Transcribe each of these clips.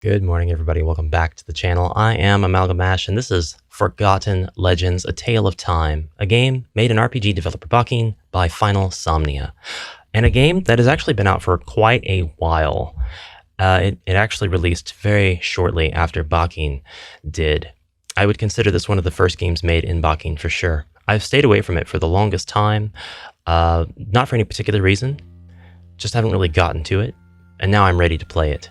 Good morning, everybody. Welcome back to the channel. I am AmalgamAsh, and this is Forgotten Legends: A Tale of Time, a game made in RPG developer BAKIN by Finalsomnia, and a game that has actually been out for quite a while. It actually released very shortly after BAKIN did. I would consider this one of the first games made in BAKIN for sure. I've stayed away from it for the longest time, not for any particular reason, just haven't really gotten to it, and now I'm ready to play it.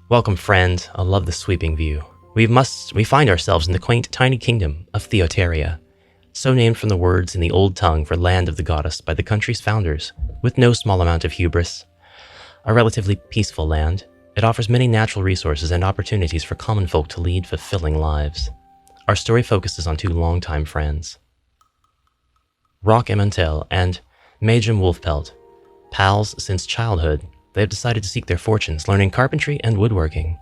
Welcome, friend. I love the sweeping view. We find ourselves in the quaint, tiny kingdom of Theoteria, so named from the words in the old tongue for land of the goddess by the country's founders, with no small amount of hubris. A relatively peaceful land, it offers many natural resources and opportunities for common folk to lead fulfilling lives. Our story focuses on two longtime friends, Rock Ementel and Majum Wolfpelt, pals since childhood. They have decided to seek their fortunes, learning carpentry and woodworking.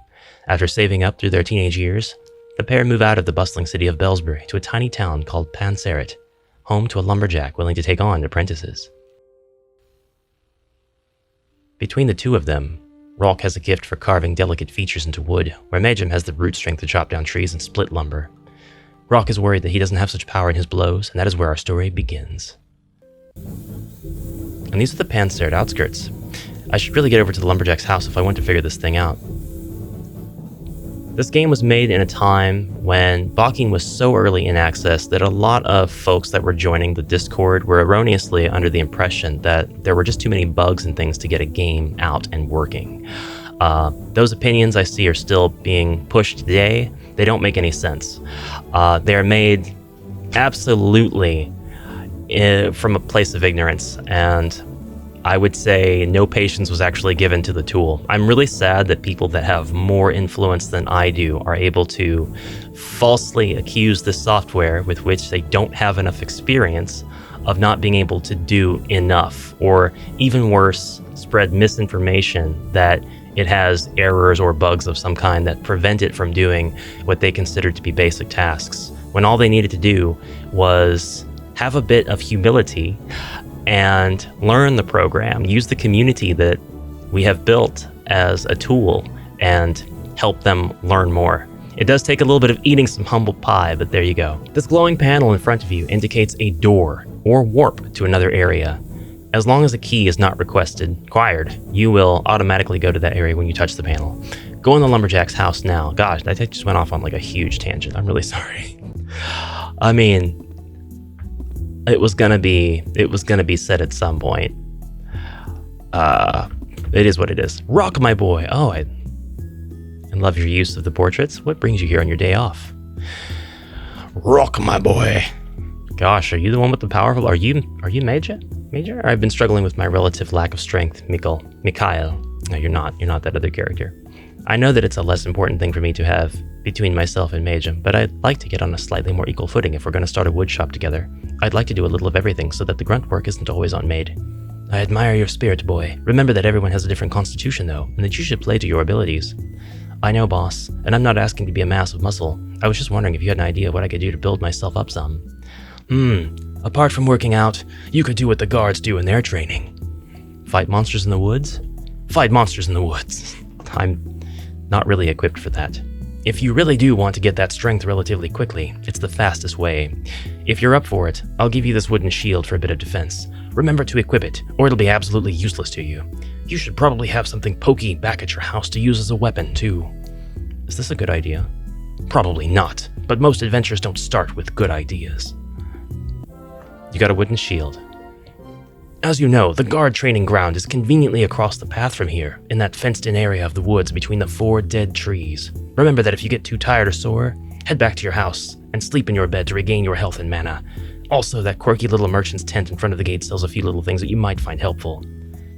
After saving up through their teenage years, the pair move out of the bustling city of Bellsbury to a tiny town called Pansaret, home to a lumberjack willing to take on apprentices. Between the two of them, Rock has a gift for carving delicate features into wood, where Majum has the brute strength to chop down trees and split lumber. Rock is worried that he doesn't have such power in his blows, and that is where our story begins. And these are the Pansaret outskirts. I should really get over to the lumberjack's house if I want to figure this thing out. This game was made in a time when BAKIN was so early in access that a lot of folks that were joining the Discord were erroneously under the impression that there were just too many bugs and things to get a game out and working. Those opinions I see are still being pushed today. They don't make any sense. They're made absolutely from a place of ignorance, and I would say no patience was actually given to the tool. I'm really sad that people that have more influence than I do are able to falsely accuse this software, with which they don't have enough experience, of not being able to do enough, or even worse, spread misinformation that it has errors or bugs of some kind that prevent it from doing what they consider to be basic tasks, when all they needed to do was have a bit of humility and learn the program, use the community that we have built as a tool, and help them learn more. It does take a little bit of eating some humble pie, but there you go. This glowing panel in front of you indicates a door or warp to another area. As long as a key is not required, you will automatically go to that area when you touch the panel. Go in the lumberjack's house now. Gosh, that just went off on like a huge tangent. I'm really sorry. I mean, it was gonna be said at some point. It is what it is. Rock, my boy. Oh, I love your use of the portraits. What brings you here on your day off? Rock, my boy. Gosh, are you the one with the powerful? Are you Major? Major? I've been struggling with my relative lack of strength, Mikhail. No, you're not. You're not that other character. I know that it's a less important thing for me to have between myself and Majum, but I'd like to get on a slightly more equal footing if we're going to start a wood shop together. I'd like to do a little of everything so that the grunt work isn't always on maid. I admire your spirit, boy. Remember that everyone has a different constitution, though, and that you should play to your abilities. I know, boss, and I'm not asking to be a mass of muscle. I was just wondering if you had an idea of what I could do to build myself up some. Apart from working out, you could do what the guards do in their training. Fight monsters in the woods? Fight monsters in the woods. I'm not really equipped for that. If you really do want to get that strength relatively quickly, it's the fastest way. If you're up for it, I'll give you this wooden shield for a bit of defense. Remember to equip it, or it'll be absolutely useless to you. You should probably have something pokey back at your house to use as a weapon, too. Is this a good idea? Probably not, but most adventures don't start with good ideas. You got a wooden shield. As you know, the guard training ground is conveniently across the path from here, in that fenced-in area of the woods between the 4 dead trees. Remember that if you get too tired or sore, head back to your house and sleep in your bed to regain your health and mana. Also, that quirky little merchant's tent in front of the gate sells a few little things that you might find helpful.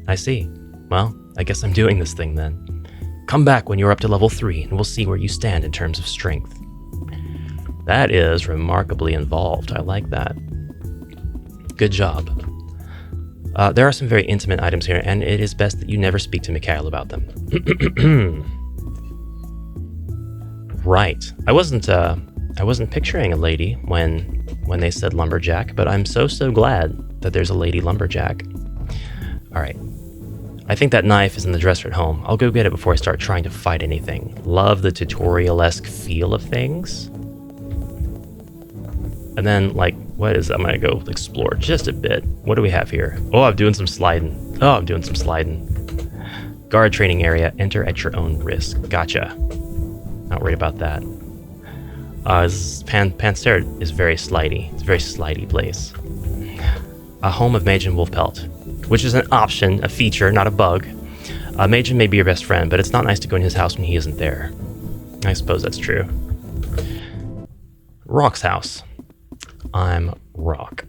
I see. Well, I guess I'm doing this thing then. Come back when you're up to level 3 and we'll see where you stand in terms of strength. That is remarkably involved. I like that. Good job. There are some very intimate items here, and it is best that you never speak to Mikhail about them. Right. I wasn't picturing a lady when they said lumberjack, but I'm so glad that there's a lady lumberjack. All right. I think that knife is in the dresser at home. I'll go get it before I start trying to fight anything. Love the tutorial-esque feel of things. And then, like, what is... I'm gonna go explore just a bit. What do we have here? Oh, I'm doing some sliding. Guard training area. Enter at your own risk. Gotcha. Not worried about that. Panster is very slidey. It's a very slidey place. A home of Mage and Wolf Pelt, which is an option, a feature, not a bug. Magen may be your best friend, but it's not nice to go in his house when he isn't there. I suppose that's true. Rock's house. I'm Rock.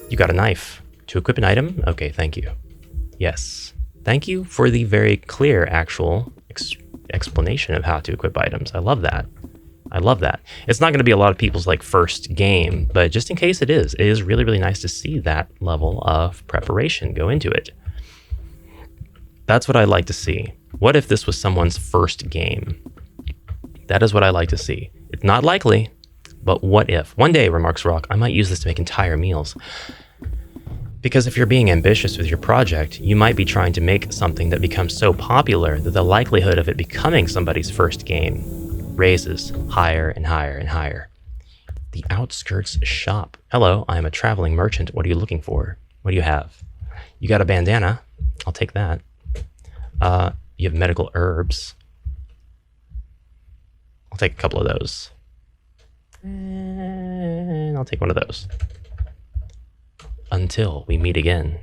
You got a knife. To equip an item? Okay, thank you. Yes. Thank you for the very clear actual explanation of how to equip items. I love that. I love that. It's not going to be a lot of people's like first game, but just in case it is really, really nice to see that level of preparation go into it. That's what I like to see. What if this was someone's first game? That is what I like to see. It's not likely, but what if? One day, remarks Rock, I might use this to make entire meals. Because if you're being ambitious with your project, you might be trying to make something that becomes so popular that the likelihood of it becoming somebody's first game raises higher and higher and higher. The Outskirts Shop. Hello, I am a traveling merchant. What are you looking for? What do you have? You got a bandana. I'll take that. You have medical herbs. I'll take a couple of those. And I'll take one of those. Until we meet again.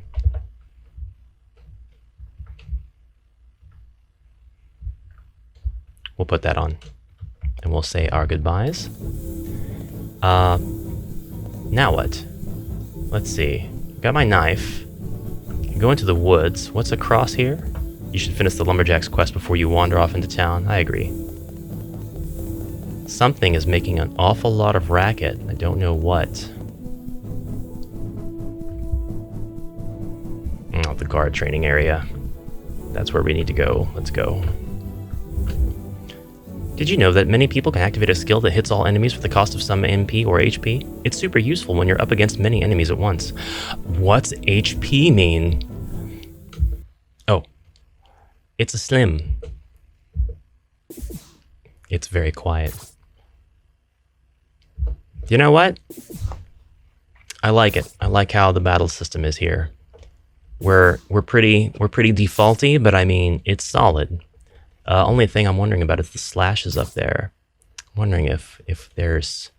We'll put that on. And we'll say our goodbyes. Now what? Let's see. Got my knife. Go into the woods. What's across here? You should finish the lumberjack's quest before you wander off into town. I agree. Something is making an awful lot of racket. I don't know what. Oh, the guard training area. That's where we need to go. Let's go. Did you know that many people can activate a skill that hits all enemies for the cost of some MP or HP? It's super useful when you're up against many enemies at once. What's HP mean? Oh. It's a slim. It's very quiet. You know what? I like it. I like how the battle system is here. We're pretty defaulty, but I mean, it's solid. Only thing I'm wondering about is the slashes up there. I'm wondering if there's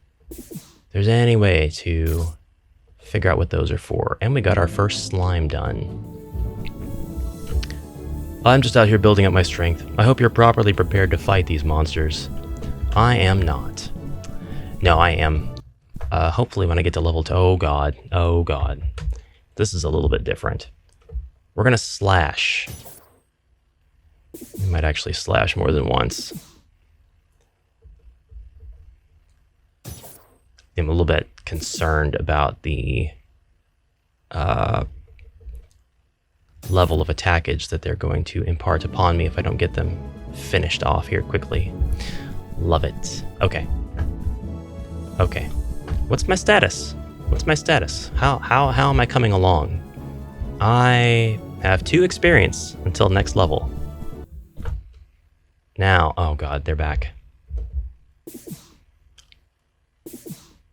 any way to figure out what those are for. And we got our first slime done. I'm just out here building up my strength. I hope you're properly prepared to fight these monsters. I am not. No, I am. Hopefully when I get to level 2... Oh god. Oh god. This is a little bit different. We're gonna slash. We might actually slash more than once. I'm a little bit concerned about the level of attackage that they're going to impart upon me if I don't get them finished off here quickly. Love it. Okay. Okay. What's my status? What's my status? How am I coming along? I have 2 experience until next level. Now, oh god, they're back.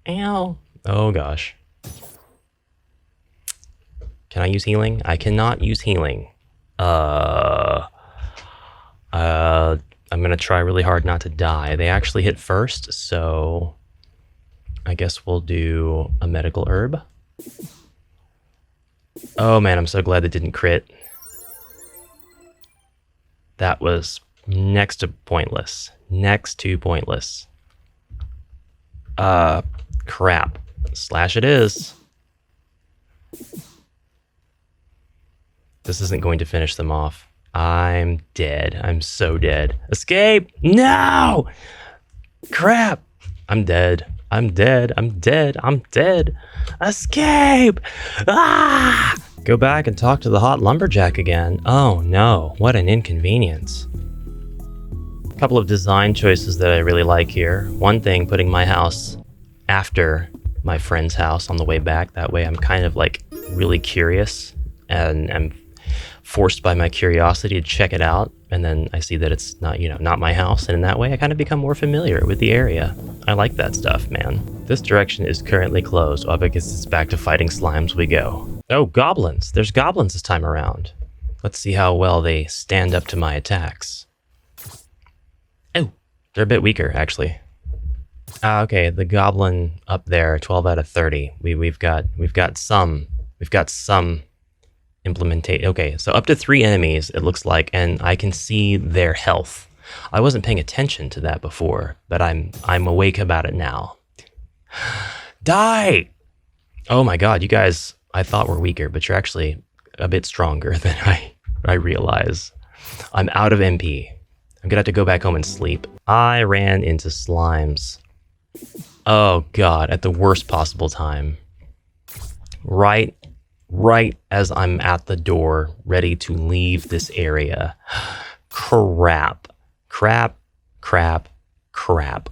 Ow. Oh gosh. Can I use healing? I cannot use healing. I'm gonna try really hard not to die. They actually hit first, so I guess we'll do a medical herb. Oh man, I'm so glad they didn't crit. That was next to pointless. Next to pointless. Crap. Slash it is. This isn't going to finish them off. I'm dead. I'm so dead. Escape! No! Crap! I'm dead. I'm dead. I'm dead. I'm dead. Escape! Ah! Go back and talk to the hot lumberjack again. Oh no, what an inconvenience. A couple of design choices that I really like here. One thing, putting my house after my friend's house on the way back. That way I'm kind of like really curious and I'm forced by my curiosity to check it out, and then I see that it's not, not my house, and in that way I kind of become more familiar with the area. I like that stuff, man. This direction is currently closed. I guess it's back to fighting slimes we go. Oh, goblins. There's goblins this time around. Let's see how well they stand up to my attacks. Oh, they're a bit weaker, actually. Okay, the goblin up there, 12 out of 30. We've got some implementation. Okay, so up to 3 enemies, it looks like, and I can see their health. I wasn't paying attention to that before, but I'm awake about it now. Die! Oh my god, you guys, I thought were weaker, but you're actually a bit stronger than I realize. I'm out of MP. I'm gonna have to go back home and sleep. I ran into slimes. Oh god, at the worst possible time. Right as I'm at the door, ready to leave this area. Crap. I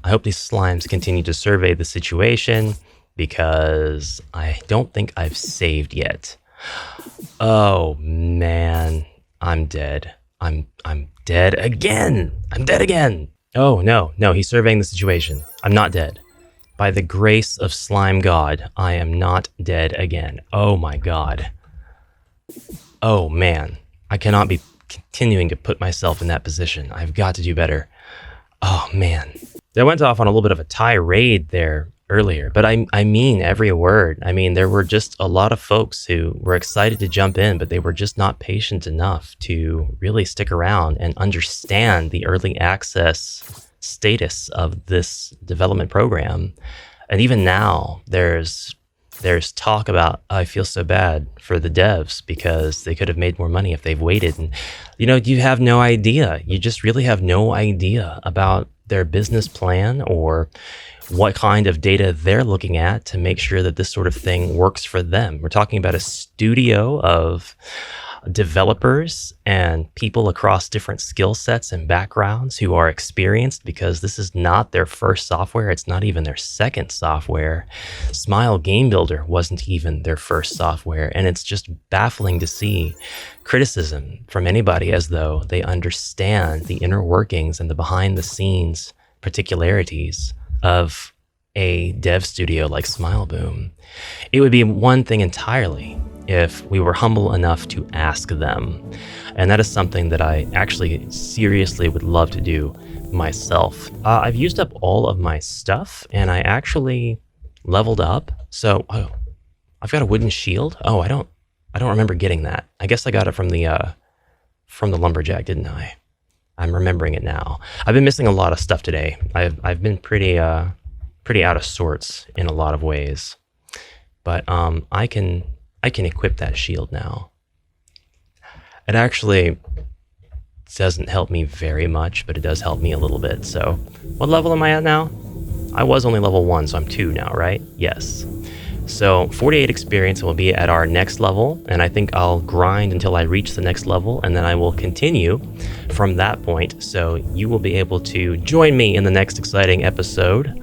hope these slimes continue to survey the situation, because I don't think I've saved yet. Oh man, I'm dead. I'm dead again. I'm dead again. Oh no, he's surveying the situation. I'm not dead. By the grace of Slime God, I am not dead again. Oh my god. Oh man, I cannot be continuing to put myself in that position. I've got to do better. Oh man. I went off on a little bit of a tirade there earlier, but I mean every word. I mean, there were just a lot of folks who were excited to jump in, but they were just not patient enough to really stick around and understand the early access status of this development program. And even now, there's talk about, I feel so bad for the devs because they could have made more money if they've waited. And, you have no idea. You just really have no idea about their business plan or what kind of data they're looking at to make sure that this sort of thing works for them. We're talking about a studio of developers and people across different skill sets and backgrounds who are experienced, because this is not their first software. It's not even their second software. Smile Game Builder wasn't even their first software. And it's just baffling to see criticism from anybody as though they understand the inner workings and the behind the scenes particularities of a dev studio like SmileBoom. It would be one thing entirely if we were humble enough to ask them. And that is something that I actually seriously would love to do myself. I've used up all of my stuff and I actually leveled up. So I've got a wooden shield. Oh, I don't remember getting that. I guess I got it from the lumberjack, didn't I? I'm remembering it now. I've been missing a lot of stuff today. I've been pretty out of sorts in a lot of ways. But I can equip that shield now. It actually doesn't help me very much, but it does help me a little bit. So what level am I at now? I was only level 1, so I'm 2 now, right? Yes. So 48 experience will be at our next level, and I think I'll grind until I reach the next level, and then I will continue from that point. So you will be able to join me in the next exciting episode.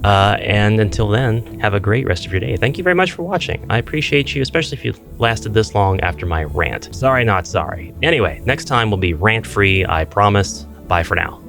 And until then, have a great rest of your day. Thank you very much for watching. I appreciate you, especially if you lasted this long after my rant. Sorry, not sorry. Anyway, next time will be rant-free, I promise. Bye for now.